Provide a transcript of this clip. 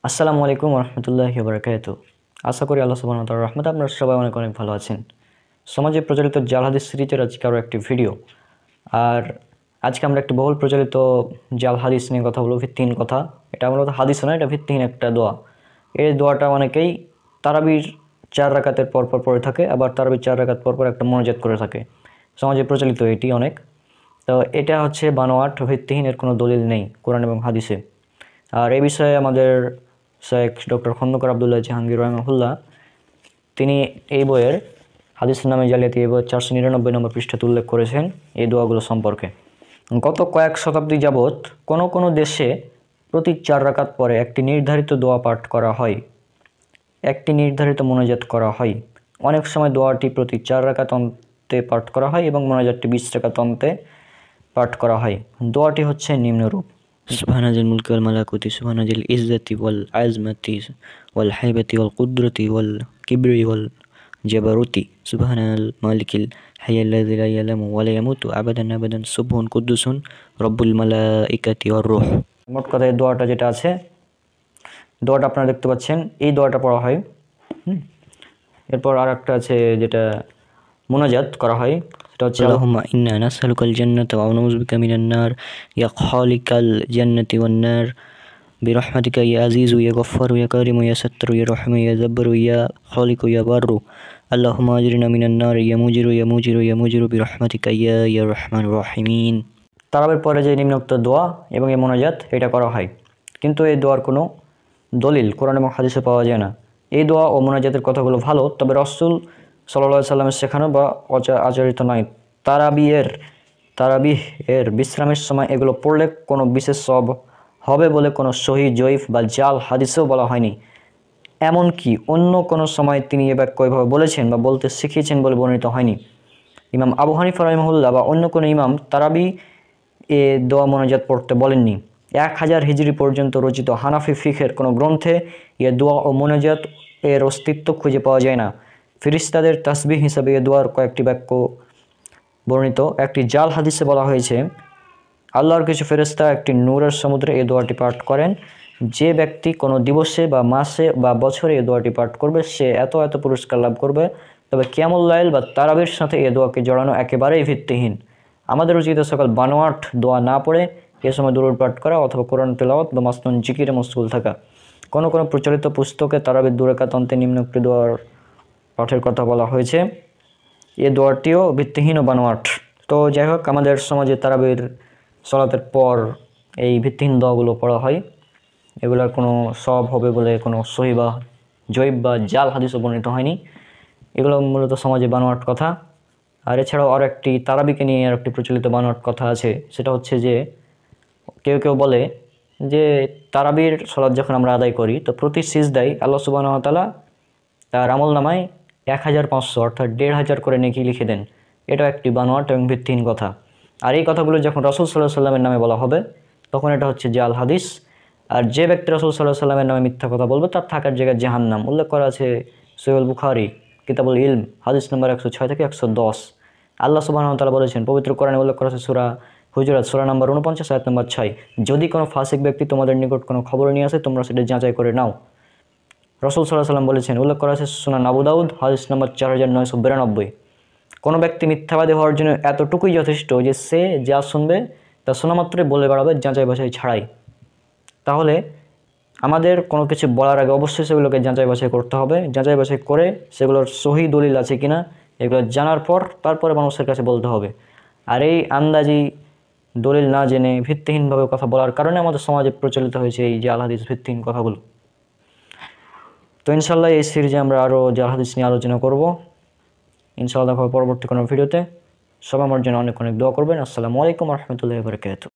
আসসালামু আলাইকুম রহমতুল্লাহি বারাকাতু। আশা করি আল্লাহ সুবহানাহু ওয়া তাআলার রহমতে আপনারা সবাই অনেক অনেক ভালো আছেন। সমাজে প্রচলিত জাল হাদিস সিরিজের আজকে আরও একটি ভিডিও। আর আজকে আমরা একটি বহুল প্রচলিত জাল হাদিস নিয়ে কথা বলবো, ভিত্তিহীন কথা। এটা মূলত হাদিস নয়, এটা ভিত্তিহীন একটা দোয়া। এই দোয়াটা অনেকেই তারাবির 4 রাকাতের পরপর পড়ে থাকে, আবার তারাবির 4 রাকাত পরপর একটা মোনাজাত করে থাকে। সমাজে প্রচলিত এটি অনেক। তো এটা হচ্ছে বানোয়াট, ভিত্তিহীন, এর কোনো দলিল নেই কোরআন এবং হাদিসে। আর এই বিষয়ে আমাদের শেখ ডক্টর খন্দকার আবদুল্লাহ জাহাঙ্গীর রহমাহুল্লাহ তিনি এই বইয়ের হাদিসের নামে জালিয়াতি এই বইয়ের 499 নম্বর পৃষ্ঠাতে উল্লেখ করেছেন এই দোয়াগুলো সম্পর্কে। গত কয়েক শতাব্দী যাবৎ কোনো কোনো দেশে প্রতি 4 রাকাত পরে একটি নির্ধারিত দোয়া পাঠ করা হয়, একটি নির্ধারিত মোনাজাত করা হয়। অনেক সময় দোয়াটি প্রতি 4 রাকাত অন্তে পাঠ করা হয় এবং মোনাজাতটি 20 রাকাত অন্তে পাঠ করা হয়। দোয়াটি হচ্ছে নিম্নরূপ: سبحان ذي الملك والملكوت سبحان ذي العزة والعظمة والهيبة والقدرة والكبر والجبروت سبحان الملك الحي الذي لا ينام ولا يموت أبدا أبدا سبح قدوس رب الملائكة والروح। মোট কথা এই দোয়াটা যেটা আছে, দোয়াটা আপনারা দেখতে পাচ্ছেন, এই দোয়াটা পড়া হয়। এরপর আর একটা আছে যেটা মোনাজাত করা হয়, সেটা হচ্ছে اللهم إنا نسألك الجنة ونعوذ بك من النار يا خالق الجنة والنار برحمتك يا عزيز يا غفار يا كريم يا ستر يا رحيم يا جبار يا خالق يا بر اللهم أجرنا من النار يا مجير يا مجير يا مجير برحمتك يا رحمن الرحيمين। তারাবির পরে যে নিম্নোক্ত দোয়া এবং এই মোনাজাত এটা করা হয়, কিন্তু এই দোয়ার কোনো দলিল কোরআন এবং হাদিসে পাওয়া যায় না। এই দোয়া ও মোনাজাতের কথাগুলো ভালো, তবে রাসূল সাল্লাল্লাহু আলাইহি সাল্লামের শেখানো বা আচরিত নয়। তারাবিহ এর বিশ্রামের সময় এগুলো পড়লে কোনো বিশেষ সওয়াব হবে বলে কোনো সহিহ জয়ীফ বা জাল হাদিসেও বলা হয়নি। এমনকি অন্য কোনো সময় তিনি এ বাক্য এভাবে বলেছেন বা বলতে শিখিয়েছেন বলে বর্ণিত হয়নি। ইমাম আবু হানিফা রাহিমাহুল্লাহ বা অন্য কোনো ইমাম তারাবি এ দোয়া মোনাজাত পড়তে বলেননি। 1000 হিজরি পর্যন্ত রচিত হানাফি ফিকহের কোনো গ্রন্থে এ দোয়া ও মোনাজাত এর অস্তিত্ব খুঁজে পাওয়া যায় না। ফিরিস্তাদের তাসবিহ হিসাবে এ দোয়ার কয়েকটি বাক্য বর্ণিত। একটি জাল হাদিসে বলা হয়েছে, আল্লাহর কিছু ফেরেশতা একটি নূরের সমুদ্রে এ দোয়াটি পাঠ করেন। যে ব্যক্তি কোনো দিবসে বা মাসে বা বছরে এ দোয়াটি পাঠ করবে সে এত এত পুরস্কার লাভ করবে। তবে কিয়ামুল লাইল বা তারাবির সাথে এ দোয়াকে জড়ানো একেবারেই ভিত্তিহীন। আমাদের উচিত সকল বানোয়াট দোয়া না পড়ে এ সময় দুরূদ পাঠ করা অথবা কোরআন তেলাওয়াত বা মাসনুন জিকিরে মশগুল থাকা। কোনো কোনো প্রচলিত পুস্তকে তারাবির 2 রাকাত অন্তে নিম্নোক্ত দোয়ার পাঠের কথা বলা হয়েছে। এ দোয়াটিও ভিত্তিহীন ও বানোয়াট। তো যাই হোক, আমাদের সমাজে তারাবির সালাতের পর এই ভিত্তিহীন দোয়াগুলো পড়া হয়। এগুলোর কোনো সওয়াব হবে বলে কোনো সহিহ বা জয়ীফ বা জাল হাদিসও বর্ণিত হয়নি। এগুলো মূলত সমাজে বানোয়াট কথা। আর এছাড়াও আর একটি তারাবিকে নিয়ে আর একটি প্রচলিত বানোয়াট কথা আছে, সেটা হচ্ছে যে কেউ কেউ বলে যে তারাবির সালাত যখন আমরা আদায় করি তো প্রতি সিজদায় আল্লাহ সুবহানাহু ওয়া তাআলা তার আমল নামায় 1500 অর্থাৎ 1500 করে নেকি লিখে দেন। এটাও একটি বানোয়াট এবং ভিত্তিহীন কথা। আর এই কথাগুলো যখন রাসূল সাল্লাল্লাহু আলাইহি সাল্লামের নামে বলা হবে তখন এটা হচ্ছে জাল হাদিস। আর যে ব্যক্তি রাসূল সাল্লাল্লাহু আলাইহি সাল্লামের নামে মিথ্যা কথা বলবে তার থাকার জায়গায় জাহান্নাম। উল্লেখ করা আছে সহিহুল বুখারী কিতাবুল ইলম হাদিস নম্বর 106 থেকে 110। আল্লাহ সুবহানাহু ওয়া তাআলা বলেছেন, পবিত্র কোরআনে উল্লেখ করা আছে সূরা হুজুরাত সূরা নম্বর 49 আয়াত নম্বর 6, যদি কোনো ফাসিক ব্যক্তি তোমাদের নিকট কোনো খবর নিয়ে আসে তোমরা সেটা যাচাই করে নাও। রাসূল সাল্লাল্লাহু আলাইহি সাল্লাম বলেছেন, উল্লেখ করা আছে সুনান আবু দাউদ হাদিস নম্বর 4992, কোনো ব্যক্তি মিথ্যাবাদী হওয়ার জন্য এতটুকুই যথেষ্ট যে সে যা শুনবে তা শোনা মাত্রই বলে বেড়াবে, যাচাই বাছাই ছাড়াই। তাহলে আমাদের কোনো কিছু বলার আগে অবশ্যই সেগুলোকে যাচাই বাছাই করতে হবে। যাচাই বাছাই করে সেগুলোর সহিহ দলিল আছে কিনা এগুলো জানার পর তারপরে মানুষের কাছে বলতে হবে। আর এই আন্দাজি দলিল না জেনে ভিত্তিহীনভাবে কথা বলার কারণে আমাদের সমাজে প্রচলিত হয়েছে এই জাল হাদিস ভিত্তিহীন কথাগুলো। তো ইনশাল্লাহ এই সিরিজে আমরা আরও জাল হাদিস নিয়ে আলোচনা করব। ইনশাআল্লাহ দেখা হবে পরবর্তী কোনো ভিডিওতে। সবাই আমার জন্য অনেক অনেক দোয়া করবেন। আসসালামু আলাইকুম রহমতুল্লাহি ওয়া বারাকাতুহু।